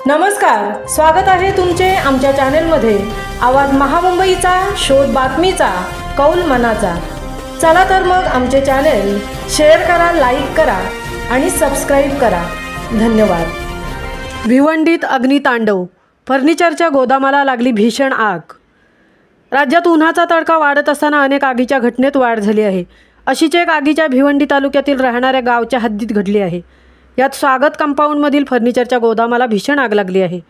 नमस्कार, स्वागत आहे तुमचे आमच्या चॅनलमध्ये। आवाज महामुंबईचा, शोध बातमीचा, कौल मनाचा। चला तर मग आमचे चॅनल शेअर करा, लाईक करा आणि सबस्क्राइब करा। धन्यवाद। भिवंडीत अग्नितांडव, फर्निचरच्या गोदामाला लागली भीषण आग। राज्यात उन्हाचा तडका वाढत असताना अनेक आगीच्या घटनेत वाढ झाली आहे। अशीच एक आगीच्या भिवंडी तालुक्यातील राहणाऱ्या गावच्या हद्दीत घडली आहे। यात स्वागत कंपाऊंडमधील फर्निचरच्या गोदामाला भीषण आग लागली आहे।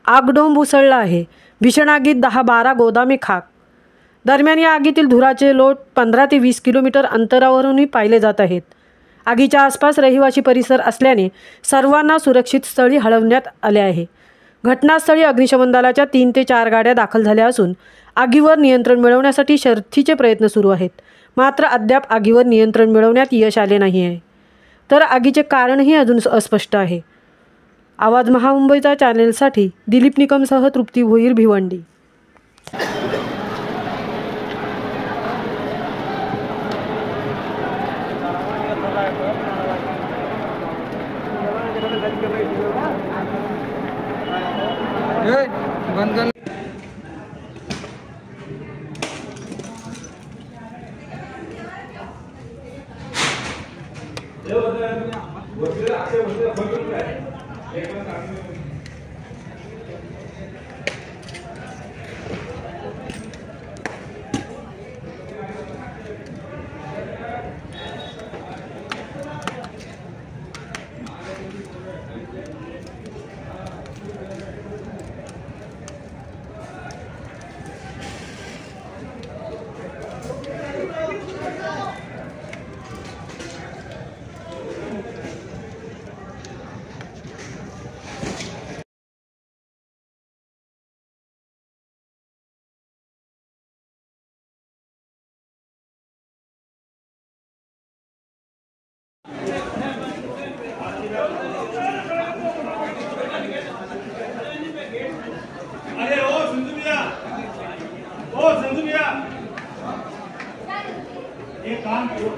आगडोंब उसळला आहे। भीषण आगीत 10-12 गोदामे खाक। दरम्यान या आगीतील धुराचे लोट 15 ते 20 किलोमीटर अंतरावरूनही पाहिले जात आहेत। आगीच्या आसपास रहिवासी परिसर असल्याने सर्वांना सुरक्षित स्थळी हलवण्यात आले आहे। घटनास्थळी अग्निशमन दलाच्या 3 ते 4 गाड्या दाखल झाल्या असून आगीवर नियंत्रण मिळवण्यासाठी शर्थीचे प्रयत्न सुरू आहेत। मात्र अद्याप आगीवर नियंत्रण मिळवण्यात यश आले नाही आहे, तर आगीचे कारणही अजून अस्पष्ट आहे। आवाज महामुंबईचा चॅनलसाठी दिलीप निकमसह तृप्ती भोईर, भिवंडी। अरे ओ संजू भैया, एक काम करो।